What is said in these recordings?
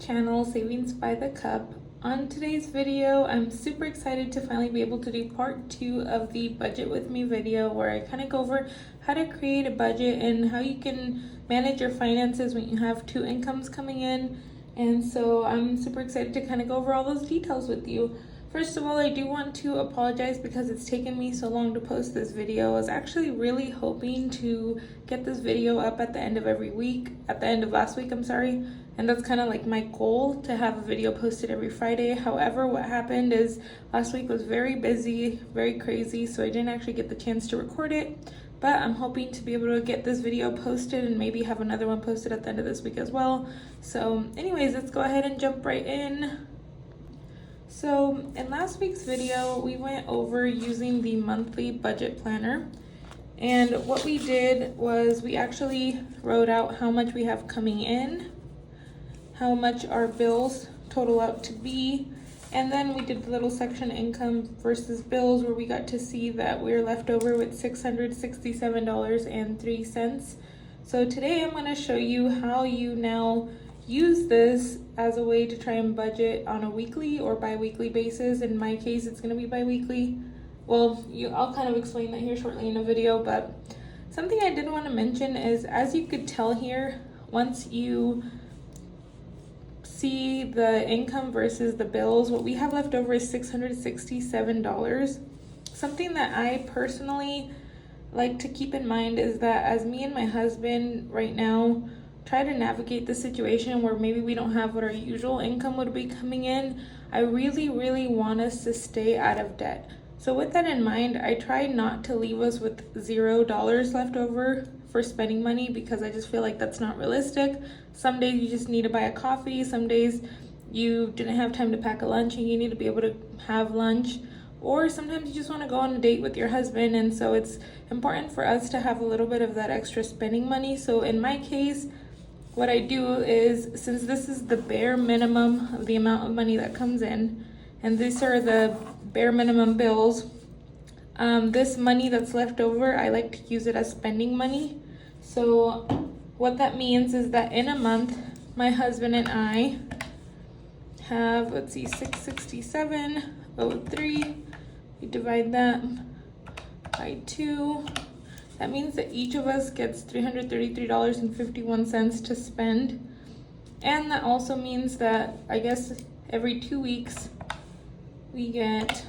channel, Savings by the Cup. On today's video, I'm super excited to finally be able to do part 2 of the budget with me video, where I kind of go over how to create a budget and how you can manage your finances when you have 2 incomes coming in. And so I'm super excited to kind of go over all those details with you. First of all, I do want to apologize because it's taken me so long to post this video. I was actually really hoping to get this video up at the end of every week, at the end of last week, I'm sorry. And that's kind of like my goal, to have a video posted every Friday. However, what happened is last week was very busy, very crazy, so I didn't actually get the chance to record it. But I'm hoping to be able to get this video posted and maybe have another one posted at the end of this week as well. So anyways, let's go ahead and jump right in. So in last week's video, we went over using the monthly budget planner. And what we did was we actually wrote out how much we have coming in, how much our bills total out to be, and then we did the little section income versus bills, where we got to see that we're left over with $667.03. So today I'm going to show you how you now use this as a way to try and budget on a weekly or bi-weekly basis. In my case, it's going to be bi-weekly. Well, I'll kind of explain that here shortly in a video, but something I did want to mention is, as you could tell here, once you see the income versus the bills, what we have left over is $667. Something that I personally like to keep in mind is that as me and my husband right now try to navigate the situation where maybe we don't have what our usual income would be coming in, I really want us to stay out of debt. So with that in mind, I try not to leave us with $0 left over for spending money, because I just feel like that's not realistic. Some days you just need to buy a coffee, some days you didn't have time to pack a lunch and you need to be able to have lunch, or sometimes you just want to go on a date with your husband, and so it's important for us to have a little bit of that extra spending money. So in my case, what I do is, since this is the bare minimum of the amount of money that comes in, and these are the bare minimum bills, this money that's left over, I like to use it as spending money. So what that means is that in a month, my husband and I have, let's see, $667.03. We divide that by 2. That means that each of us gets $333.51 to spend. And that also means that, I guess, every 2 weeks, we get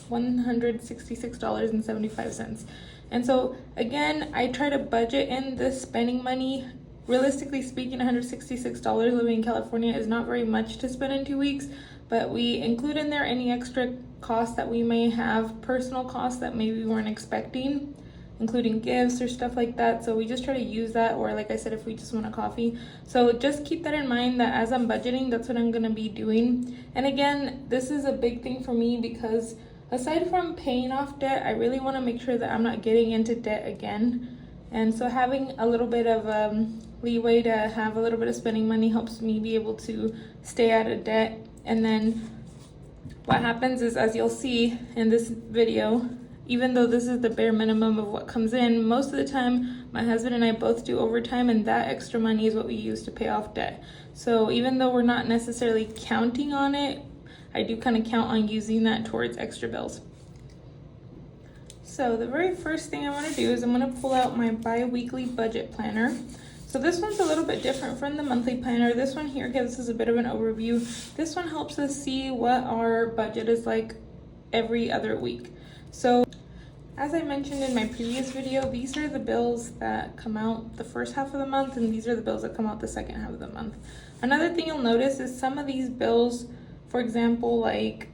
$166.75. And so again, I try to budget in this spending money. Realistically speaking, $166 living in California is not very much to spend in 2 weeks, but we include in there any extra costs that we may have, personal costs that maybe we weren't expecting, including gifts or stuff like that. So we just try to use that, or like I said, if we just want a coffee. So just keep that in mind, that as I'm budgeting, that's what I'm going to be doing. And again, this is a big thing for me, because aside from paying off debt, I really want to make sure that I'm not getting into debt again. And so having a little bit of leeway to have a little bit of spending money helps me be able to stay out of debt. And then what happens is, as you'll see in this video, even though this is the bare minimum of what comes in, most of the time my husband and I both do overtime, and that extra money is what we use to pay off debt. So even though we're not necessarily counting on it, I do kind of count on using that towards extra bills. So the very first thing I want to do is I'm going to pull out my bi-weekly budget planner. So this one's a little bit different from the monthly planner. This one here gives us a bit of an overview. This one helps us see what our budget is like every other week. So as I mentioned in my previous video, these are the bills that come out the first half of the month, and these are the bills that come out the second half of the month. Another thing you'll notice is some of these bills, for example, like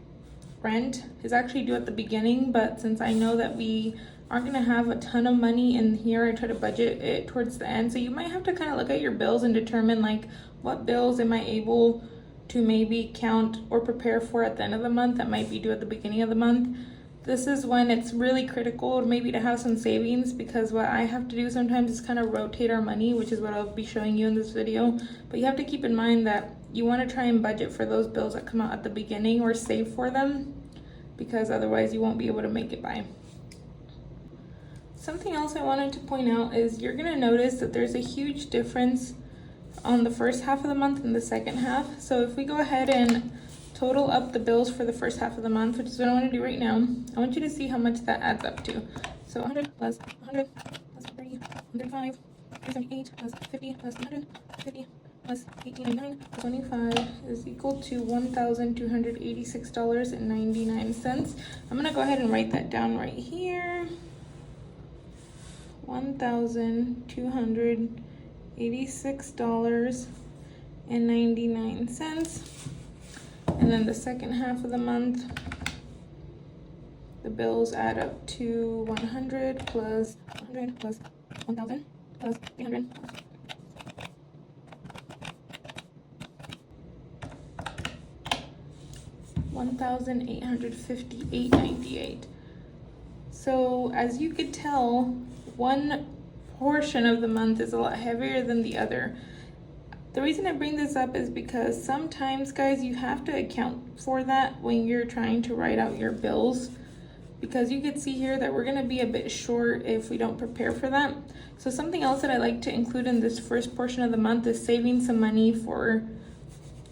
rent, is actually due at the beginning, but since I know that we aren't going to have a ton of money in here, I try to budget it towards the end. So you might have to kind of look at your bills and determine, like, what bills am I able to maybe count or prepare for at the end of the month that might be due at the beginning of the month. This is when it's really critical maybe to have some savings, because what I have to do sometimes is kind of rotate our money, which is what I'll be showing you in this video. But you have to keep in mind that you want to try and budget for those bills that come out at the beginning, or save for them, because otherwise you won't be able to make it by. Something else I wanted to point out is you're going to notice that there's a huge difference on the first half of the month and the second half. So if we go ahead and total up the bills for the first half of the month, which is what I want to do right now, I want you to see how much that adds up to. So 100 plus 100 plus 30, 105, 378 plus 50 plus 150 plus 1899 plus 25 is equal to $1,286.99. I'm gonna go ahead and write that down right here. $1,286.99. And then the second half of the month, the bills add up to 100 plus 100 plus 1,000 plus 300 plus $1,858.98. So as you could tell, one portion of the month is a lot heavier than the other. The reason I bring this up is because sometimes, guys, you have to account for that when you're trying to write out your bills, because you can see here that we're going to be a bit short if we don't prepare for that. So something else that I like to include in this first portion of the month is saving some money for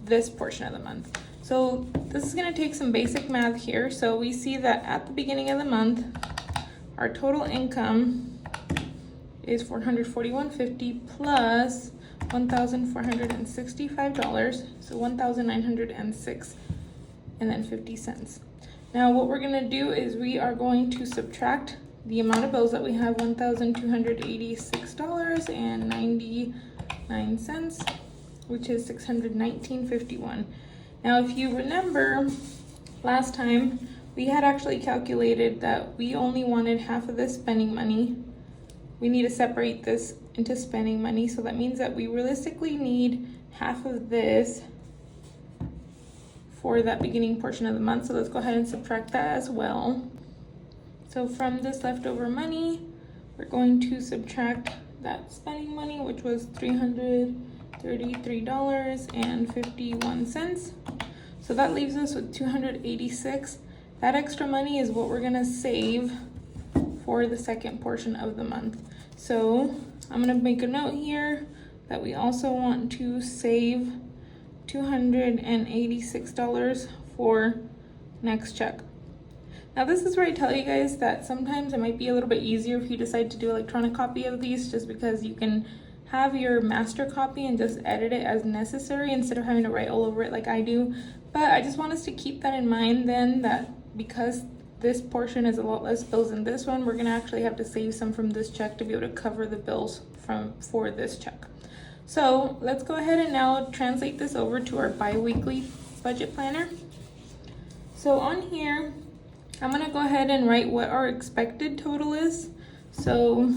this portion of the month. So this is going to take some basic math here. So we see that at the beginning of the month, our total income is $441.50 plus $1,465, so $1,906 and then 50 cents. Now what we're going to do is we are going to subtract the amount of bills that we have, $1,286.99, which is $619.51. Now if you remember last time, we had actually calculated that we only wanted half of this spending money. We need to separate this into spending money, so that means that we realistically need half of this for that beginning portion of the month. So let's go ahead and subtract that as well. So from this leftover money, we're going to subtract that spending money, which was $333.51. So that leaves us with $286. That extra money is what we're gonna save for the second portion of the month. So I'm gonna make a note here that we also want to save $286 for next check. Now this is where I tell you guys that sometimes it might be a little bit easier if you decide to do electronic copy of these, just because you can have your master copy and just edit it as necessary instead of having to write all over it like I do. But I just want us to keep that in mind then, that because this portion is a lot less bills than this one, we're gonna actually have to save some from this check to be able to cover the bills for this check. So let's go ahead and now translate this over to our bi-weekly budget planner. So on here, I'm gonna go ahead and write what our expected total is. So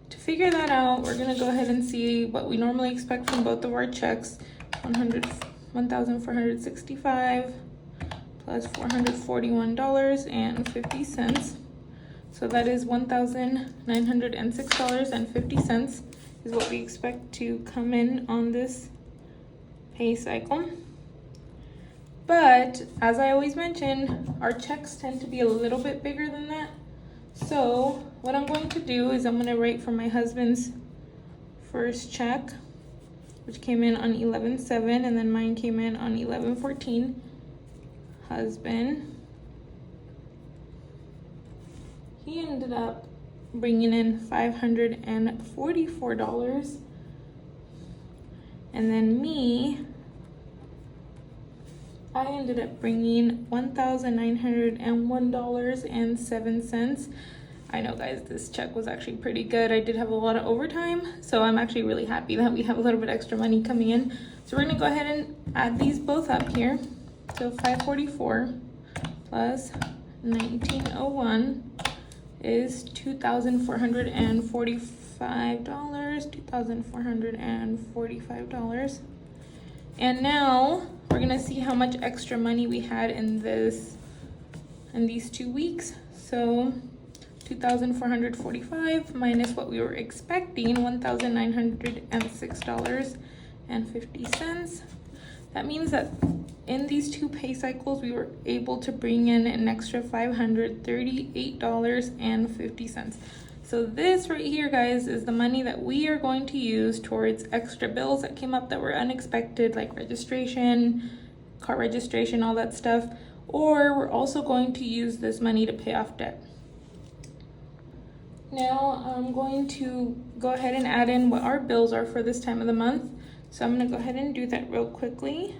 to figure that out, we're gonna go ahead and see what we normally expect from both of our checks. $1,465 plus $441.50. So that is $1,906.50 is what we expect to come in on this pay cycle. But as I always mention, our checks tend to be a little bit bigger than that. So what I'm going to do is I'm going to write for my husband's first check, which came in on 11/7, and then mine came in on 11/14. Husband, he ended up bringing in $544, and then me, I ended up bringing $1,901.07. I know, guys, this check was actually pretty good. I did have a lot of overtime, so I'm actually really happy that we have a little bit extra money coming in. So we're gonna go ahead and add these both up here. So 544 plus 1901 is $2,445. And now we're gonna see how much extra money we had in these 2 weeks. So 2,445 minus what we were expecting, $1,906.50. That means that in these 2 pay cycles, we were able to bring in an extra $538.50. So this right here, guys, is the money that we are going to use towards extra bills that came up that were unexpected, like registration, car registration, all that stuff. Or we're also going to use this money to pay off debt. Now I'm going to go ahead and add in what our bills are for this time of the month. So I'm going to go ahead and do that real quickly.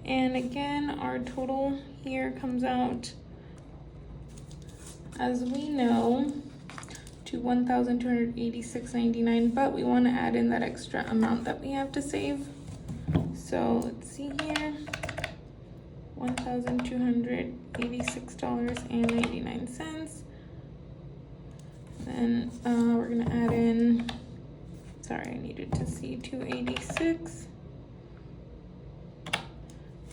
And again, our total here comes out, as we know, to $1,286.99, but we want to add in that extra amount that we have to save. So let's see here, $1,286.99. Then we're gonna add in, sorry, I needed to see 286.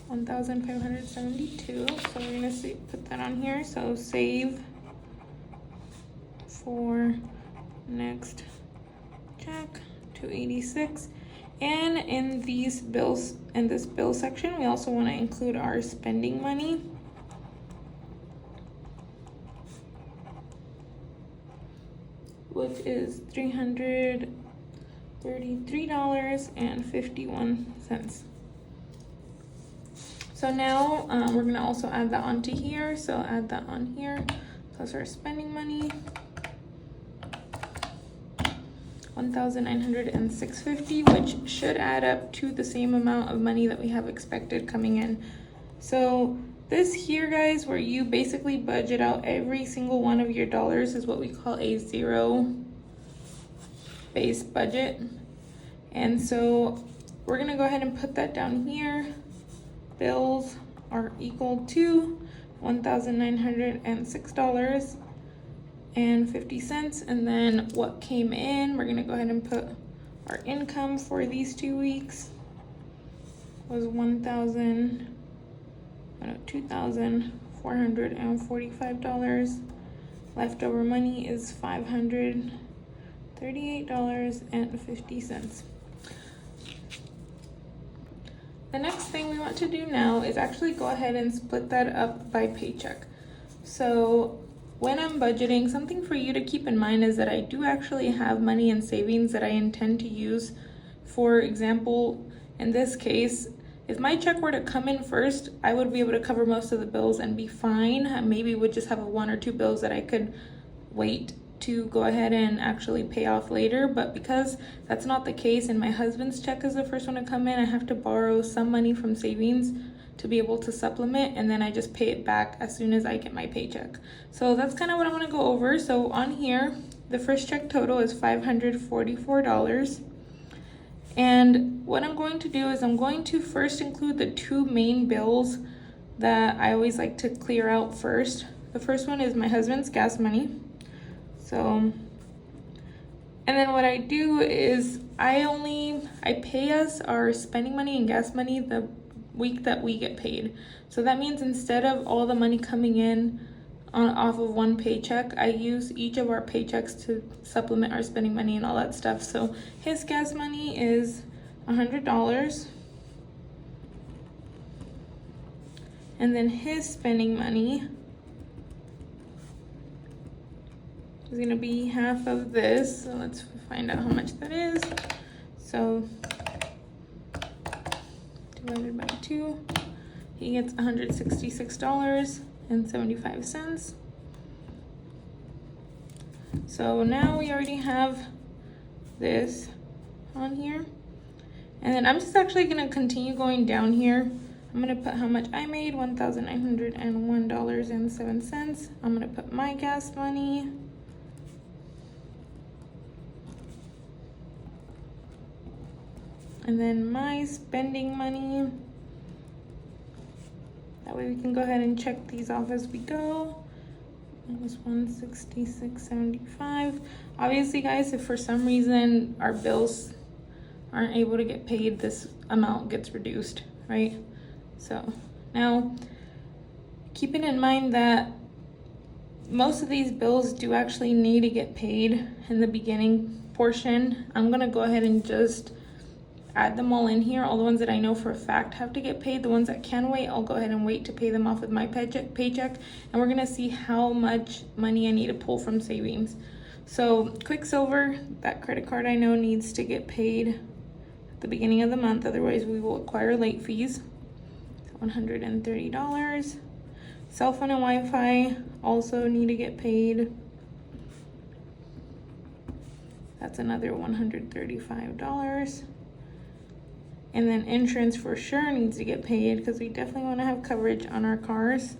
1,572. So we're gonna put that on here. So save for next check, 286. And in these bills, in this bill section, we also want to include our spending money. Which is $333.51. So now we're gonna also add that onto here. So add that on here, plus our spending money, $1,906.50, which should add up to the same amount of money that we have expected coming in. So this here, guys, where you basically budget out every single one of your dollars, is what we call a zero-based budget. And so we're gonna go ahead and put that down here. Bills are equal to $1,906.50. And then what came in, we're gonna go ahead and put our income for these 2 weeks was $2,445. Leftover money is $538.50. The next thing we want to do now is actually go ahead and split that up by paycheck. So when I'm budgeting, something for you to keep in mind is that I do actually have money in savings that I intend to use. For example, in this case, if my check were to come in first, I would be able to cover most of the bills and be fine. Maybe would just have 1 or 2 bills that I could wait to go ahead and actually pay off later. But because that's not the case and my husband's check is the first one to come in, I have to borrow some money from savings to be able to supplement, and then I just pay it back as soon as I get my paycheck. So that's kind of what I want to go over. So on here, the first check total is $544. And what I'm going to do is I'm going to first include the 2 main bills that I always like to clear out first. The first one is my husband's gas money. So, and then what I do is I pay us our spending money and gas money the week that we get paid. So that means instead of all the money coming in off of one paycheck, I use each of our paychecks to supplement our spending money and all that stuff. So his gas money is $100. And then his spending money is gonna be half of this. So let's find out how much that is. So divided by 2, he gets $166.75. So now we already have this on here. And then I'm just actually gonna continue going down here. I'm gonna put how much I made, $1,901.07. I'm gonna put my gas money. And then my spending money. That way we can go ahead and check these off as we go. It was $166.75. Obviously, guys, if for some reason our bills aren't able to get paid, this amount gets reduced, right? So now keeping in mind that most of these bills do actually need to get paid in the beginning portion, I'm gonna go ahead and just add them all in here. All the ones that I know for a fact have to get paid. The ones that can wait, I'll go ahead and wait to pay them off with my paycheck. And we're gonna see how much money I need to pull from savings. So Quicksilver, that credit card I know needs to get paid at the beginning of the month, otherwise we will acquire late fees. $130. Cell phone and Wi-Fi also need to get paid. That's another $135. And then insurance for sure needs to get paid because we definitely want to have coverage on our cars.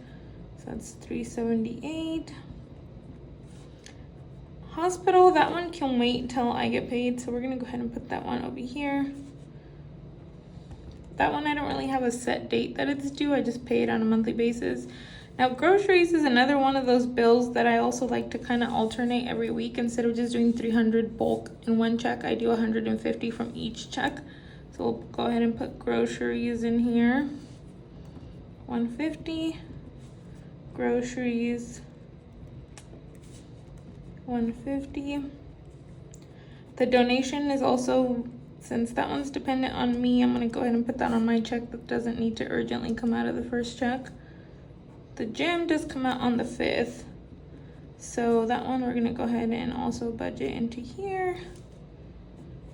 So that's $378. Hospital, that one can wait till I get paid, so we're gonna go ahead and put that one over here. That one I don't really have a set date that it's due, I just pay it on a monthly basis. Now groceries is another one of those bills that I also like to kind of alternate every week. Instead of just doing 300 bulk in one check, I do 150 from each check. So we'll go ahead and put groceries in here. 150, groceries, 150. The donation is also, since that one's dependent on me, I'm gonna go ahead and put that on my check. That doesn't need to urgently come out of the first check. The gym does come out on the 5th. So that one we're gonna go ahead and also budget into here.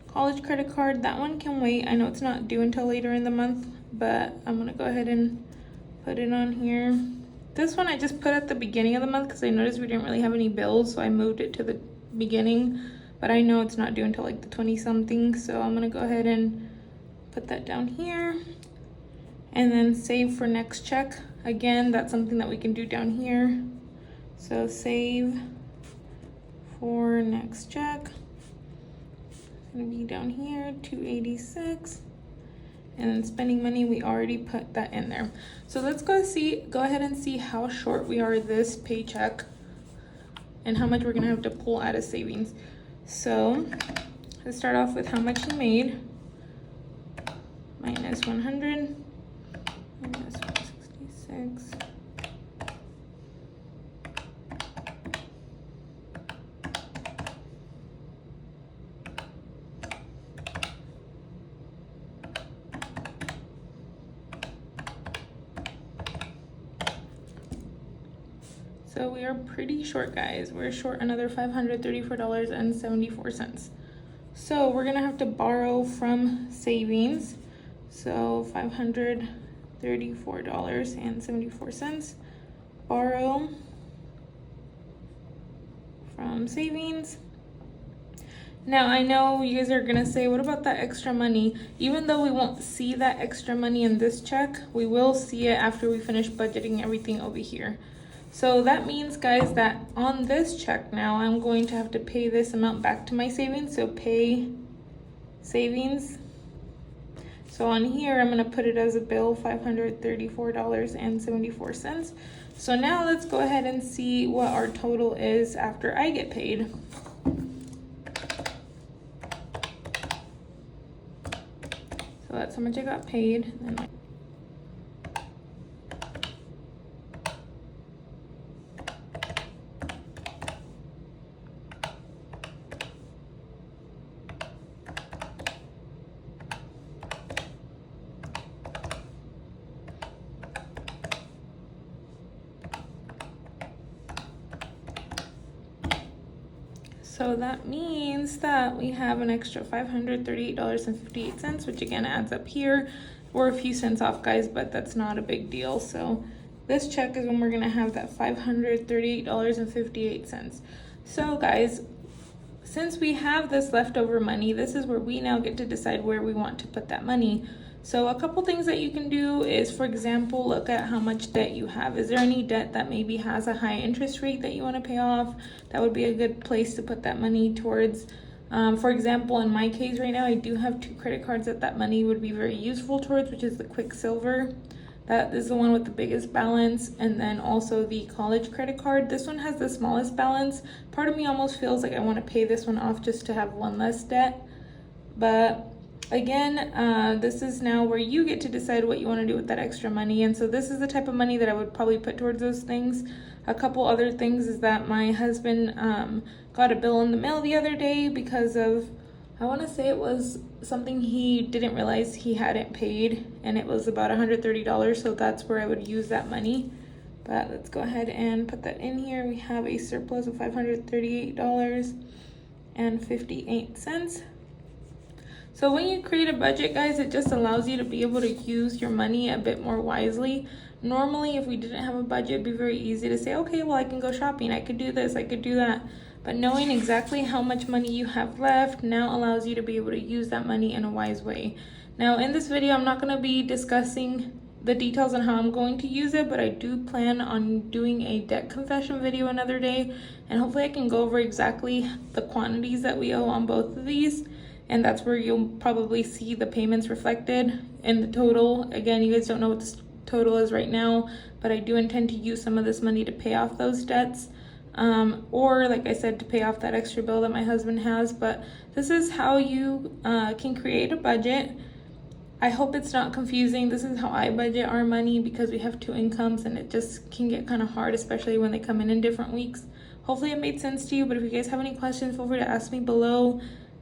College credit card, that one can wait. I know it's not due until later in the month, but I'm gonna go ahead and put it on here. This one I just put at the beginning of the month because I noticed we didn't really have any bills, so I moved it to the beginning, but I know it's not due until like the 20 something, so I'm gonna go ahead and put that down here. And then save for next check. Again, that's something that we can do down here. So save for next check. Gonna be down here, 286. And then spending money, we already put that in there. So let's go ahead and see how short we are this paycheck and how much we're gonna have to pull out of savings. So let's start off with how much he made. Minus 100, minus 166. So we are pretty short, guys. We're short another $534.74. So we're gonna have to borrow from savings. So $534.74. Borrow from savings. Now I know you guys are gonna say, what about that extra money? Even though we won't see that extra money in this check, we will see it after we finish budgeting everything over here. So that means, guys, that on this check now, I'm going to have to pay this amount back to my savings. So pay savings. So on here, I'm gonna put it as a bill, $534.74. So now let's go ahead and see what our total is after I get paid. So that's how much I got paid. So that means that we have an extra $538.58, which again adds up here. We're a few cents off, guys, but that's not a big deal. So this check is when we're gonna have that $538.58. So guys, since we have this leftover money, this is where we now get to decide where we want to put that money. So a couple things that you can do is, for example, look at how much debt you have. Is there any debt that maybe has a high interest rate that you want to pay off? That would be a good place to put that money towards. For example, in my case right now, I do have 2 credit cards that money would be very useful towards, which is the Quicksilver. That is the one with the biggest balance, and then also the college credit card. This one has the smallest balance. Part of me almost feels like I want to pay this one off just to have one less debt, but Again, this is now where you get to decide what you want to do with that extra money. And so this is the type of money that I would probably put towards those things. A couple other things is that my husband got a bill in the mail the other day because of, I want to say it was something he didn't realize he hadn't paid, and it was about $130. So that's where I would use that money. But let's go ahead and put that in here. We have a surplus of $538.58. So when you create a budget, guys, it just allows you to be able to use your money a bit more wisely. Normally, if we didn't have a budget, it'd be very easy to say, okay, well, I can go shopping, I could do this, I could do that. But knowing exactly how much money you have left now allows you to be able to use that money in a wise way. Now, in this video, I'm not going to be discussing the details on how I'm going to use it, but I do plan on doing a debt confession video another day, and hopefully I can go over exactly the quantities that we owe on both of these. And that's where you'll probably see the payments reflected in the total. Again, you guys don't know what the total is right now, but I do intend to use some of this money to pay off those debts. Or like I said, to pay off that extra bill that my husband has. But this is how you can create a budget. I hope it's not confusing. This is how I budget our money because we have two incomes and it just can get kind of hard, especially when they come in different weeks. Hopefully it made sense to you, but if you guys have any questions, feel free to ask me below.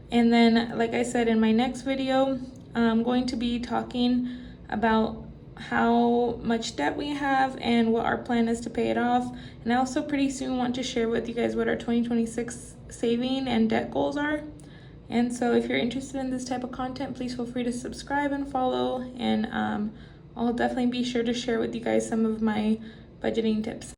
And then, like I said, in my next video, I'm going to be talking about how much debt we have and what our plan is to pay it off. And I also pretty soon want to share with you guys what our 2026 saving and debt goals are. And so if you're interested in this type of content, please feel free to subscribe and follow. And I'll definitely be sure to share with you guys some of my budgeting tips.